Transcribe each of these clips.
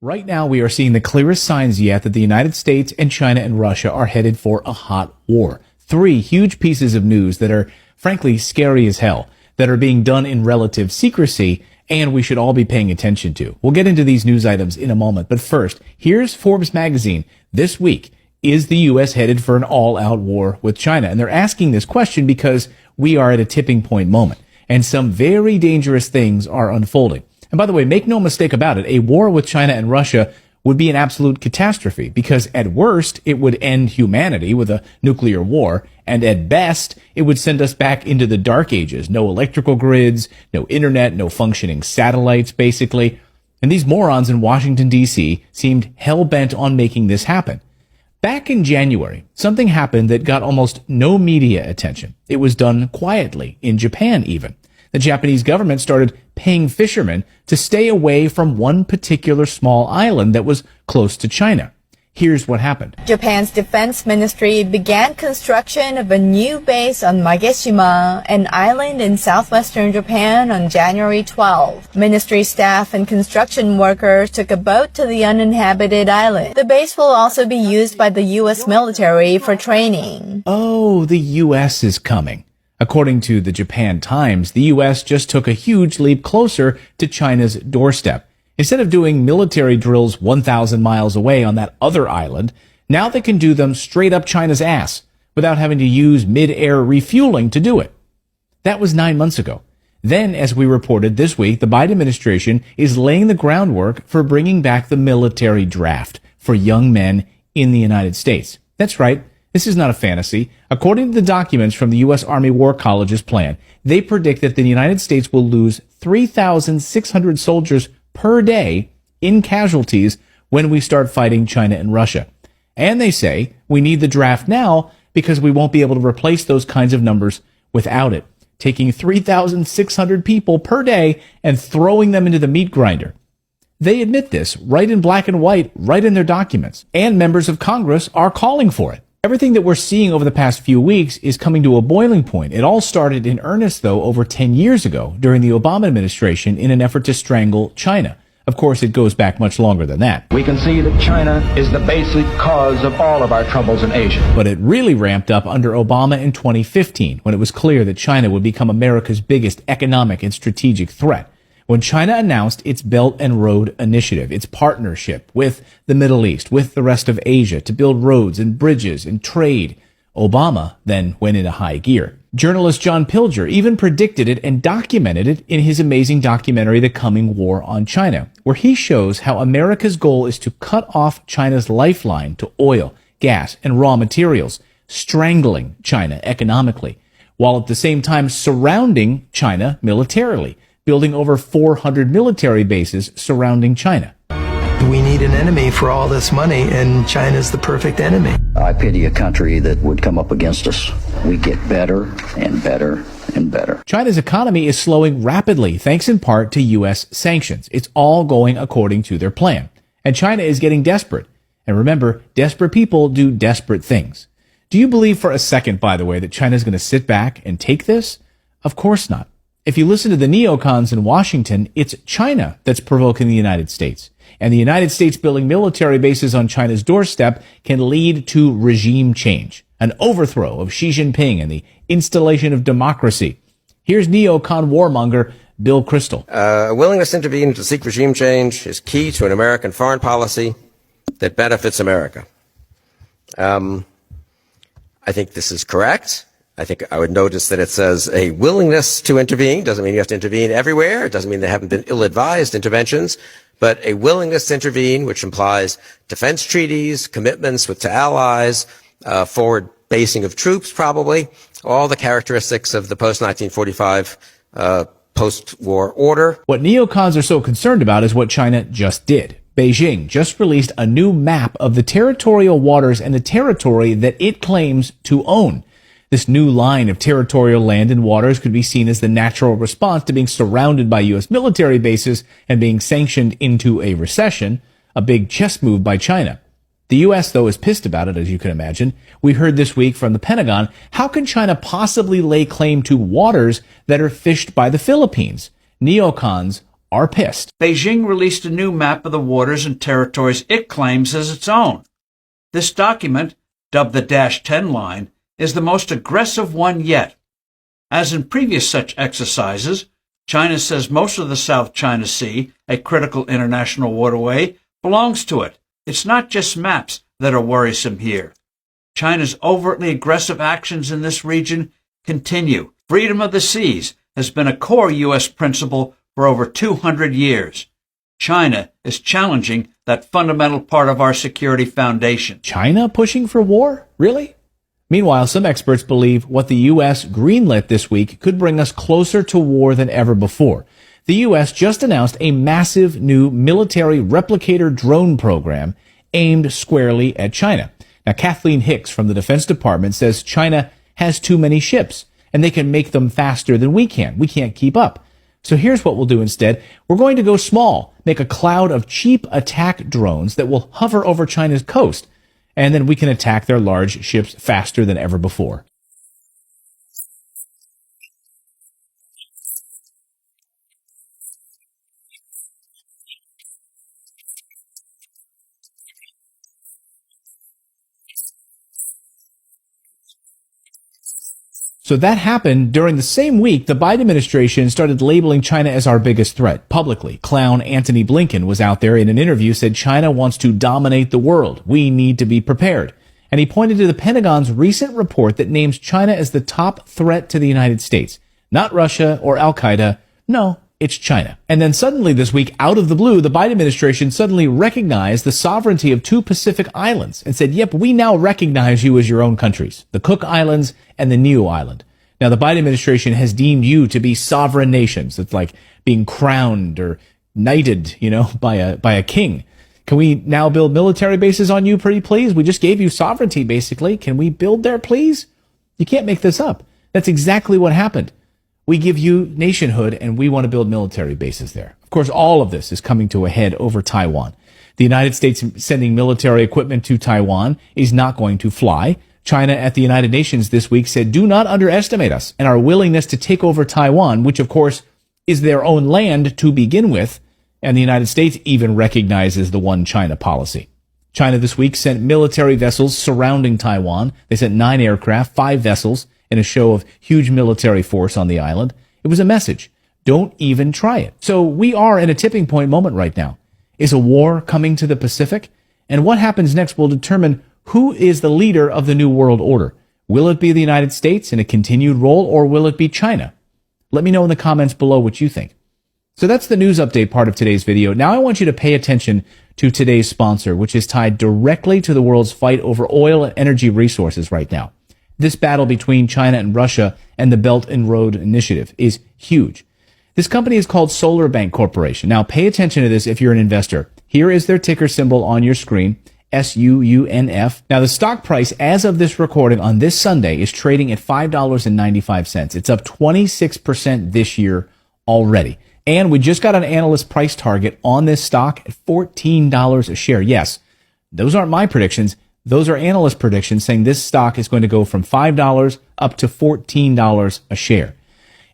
Right now, we are seeing the clearest signs yet that the United States and China and Russia are headed for a hot war. Three huge pieces of news that are, frankly, scary as hell, that are being done in relative secrecy, and we should all be paying attention to. We'll get into these news items in a moment, but first, here's Forbes magazine. This week, is the U.S. headed for an all-out war with China? And they're asking this question because we are at a tipping point moment, and some very dangerous things are unfolding. And by the way, make no mistake about it, a war with China and Russia would be an absolute catastrophe because at worst, it would end humanity with a nuclear war, and at best, it would send us back into the dark ages. No electrical grids, no internet, no functioning satellites, basically. And these morons in Washington, D.C. seemed hell-bent on making this happen. Back in January, something happened that got almost no media attention. It was done quietly, in Japan even. The Japanese government started paying fishermen to stay away from one particular small island that was close to China. Here's what happened. Japan's defense ministry began construction of a new base on Mageshima, an island in southwestern Japan, on January 12. Ministry staff and construction workers took a boat to the uninhabited island. The base will also be used by the U.S. military for training. Oh, the U.S. is coming. According to the Japan Times, the U.S. just took a huge leap closer to China's doorstep. Instead of doing military drills 1,000 miles away on that other island, now they can do them straight up China's ass without having to use mid-air refueling to do it. That was 9 months ago. Then, as we reported this week, the Biden administration is laying the groundwork for bringing back the military draft for young men in the United States. That's right. This is not a fantasy. According to the documents from the U.S. Army War College's plan, they predict that the United States will lose 3,600 soldiers per day in casualties when we start fighting China and Russia. And they say we need the draft now because we won't be able to replace those kinds of numbers without it. Taking 3,600 people per day and throwing them into the meat grinder. They admit this right in black and white, right in their documents. And members of Congress are calling for it. Everything that we're seeing over the past few weeks is coming to a boiling point. It all started in earnest, though, over 10 years ago during the Obama administration in an effort to strangle China. Of course, it goes back much longer than that. We can see that China is the basic cause of all of our troubles in Asia. But it really ramped up under Obama in 2015, when it was clear that China would become America's biggest economic and strategic threat. When China announced its Belt and Road Initiative, its partnership with the Middle East, with the rest of Asia to build roads and bridges and trade, Obama then went into high gear. Journalist John Pilger even predicted it and documented it in his amazing documentary, The Coming War on China, where he shows how America's goal is to cut off China's lifeline to oil, gas, and raw materials, strangling China economically, while at the same time surrounding China militarily, building over 400 military bases surrounding China. We need an enemy for all this money, and China's the perfect enemy. I pity a country that would come up against us. We get better and better and better. China's economy is slowing rapidly, thanks in part to U.S. sanctions. It's all going according to their plan. And China is getting desperate. And remember, desperate people do desperate things. Do you believe for a second, by the way, that China's going to sit back and take this? Of course not. If you listen to the neocons in Washington, it's China that's provoking the United States. And the United States building military bases on China's doorstep can lead to regime change, an overthrow of Xi Jinping and the installation of democracy. Here's neocon warmonger Bill Kristol. A willingness to intervene to seek regime change is key to an American foreign policy that benefits America. I think this is correct. I think I would notice that it says a willingness to intervene. Doesn't mean you have to intervene everywhere. It doesn't mean there haven't been ill-advised interventions, but a willingness to intervene, which implies defense treaties, commitments to allies, forward basing of troops, probably, all the characteristics of the post-1945 post-war order. What neocons are so concerned about is what China just did. Beijing just released a new map of the territorial waters and the territory that it claims to own. This new line of territorial land and waters could be seen as the natural response to being surrounded by U.S. military bases and being sanctioned into a recession, a big chess move by China. The U.S., though, is pissed about it, as you can imagine. We heard this week from the Pentagon, how can China possibly lay claim to waters that are fished by the Philippines? Neocons are pissed. Beijing released a new map of the waters and territories it claims as its own. This document, dubbed the -10 line, is the most aggressive one yet. As in previous such exercises, China says most of the South China Sea, a critical international waterway, belongs to it. It's not just maps that are worrisome here. China's overtly aggressive actions in this region continue. Freedom of the seas has been a core U.S. principle for over 200 years. China is challenging that fundamental part of our security foundation. China pushing for war? Really? Meanwhile, some experts believe what the U.S. greenlit this week could bring us closer to war than ever before. The U.S. just announced a massive new military replicator drone program aimed squarely at China. Now, Kathleen Hicks from the Defense Department says China has too many ships, and they can make them faster than we can. We can't keep up. So here's what we'll do instead. We're going to go small, make a cloud of cheap attack drones that will hover over China's coast, and then we can attack their large ships faster than ever before. So that happened during the same week the Biden administration started labeling China as our biggest threat publicly. Clown Antony Blinken was out there in an interview, said China wants to dominate the world. We need to be prepared. And he pointed to the Pentagon's recent report that names China as the top threat to the United States. Not Russia or Al-Qaeda. No, it's China. And then suddenly this week, out of the blue, the Biden administration suddenly recognized the sovereignty of two Pacific islands and said, yep, we now recognize you as your own countries, the Cook Islands and the Niue Island. Now, the Biden administration has deemed you to be sovereign nations. It's like being crowned or knighted, by a king. Can we now build military bases on you, pretty please? We just gave you sovereignty, basically. Can we build there, please? You can't make this up. That's exactly what happened. We give you nationhood, and we want to build military bases there. Of course, all of this is coming to a head over Taiwan. The United States sending military equipment to Taiwan is not going to fly. China at the United Nations this week said, do not underestimate us and our willingness to take over Taiwan, which of course is their own land to begin with. And the United States even recognizes the one China policy. China this week sent military vessels surrounding Taiwan. They sent 9 aircraft, 5 vessels in a show of huge military force on the island. It was a message. Don't even try it. So we are in a tipping point moment right now. Is a war coming to the Pacific? And what happens next will determine who is the leader of the new world order. Will it be the United States in a continued role, or will it be China? Let me know in the comments below what you think. So that's the news update part of today's video. Now I want you to pay attention to today's sponsor, which is tied directly to the world's fight over oil and energy resources right now. This battle between China and Russia and the Belt and Road Initiative is huge. This company is called SolarBank Corporation. Now pay attention to this if you're an investor. Here is their ticker symbol on your screen. SUUNF. Now, the stock price as of this recording on this Sunday is trading at $5.95. It's up 26% this year already. And we just got an analyst price target on this stock at $14 a share. Yes, those aren't my predictions. Those are analyst predictions saying this stock is going to go from $5 up to $14 a share.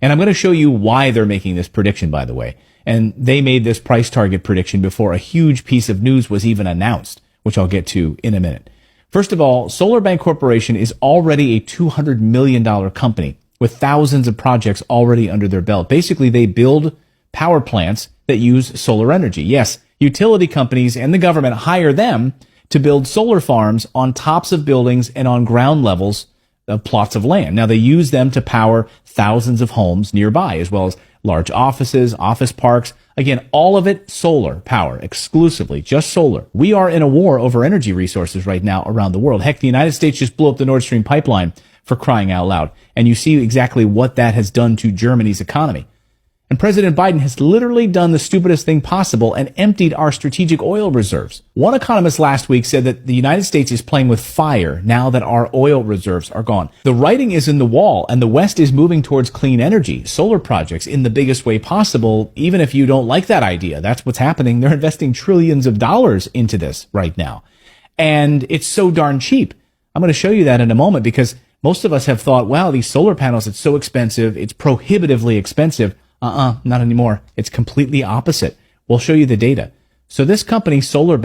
And I'm going to show you why they're making this prediction, by the way. And they made this price target prediction before a huge piece of news was even announced, which I'll get to in a minute. First of all, SolarBank Corporation is already a $200 million company with thousands of projects already under their belt. Basically, they build power plants that use solar energy. Yes, utility companies and the government hire them to build solar farms on tops of buildings and on ground levels of plots of land. Now, they use them to power thousands of homes nearby, as well as large offices, office parks. Again, all of it solar power, exclusively, just solar. We are in a war over energy resources right now around the world. Heck, the United States just blew up the Nord Stream pipeline, for crying out loud. And you see exactly what that has done to Germany's economy. And President Biden has literally done the stupidest thing possible and emptied our strategic oil reserves. One economist last week said that the United States is playing with fire now that our oil reserves are gone. The writing is in the wall, and the West is moving towards clean energy, solar projects in the biggest way possible, even if you don't like that idea. That's what's happening. They're investing trillions of dollars into this right now. And it's so darn cheap. I'm going to show you that in a moment, because most of us have thought, wow, these solar panels, it's so expensive. It's prohibitively expensive. Not anymore. It's completely opposite. We'll show you the data. So this company, SolarBank,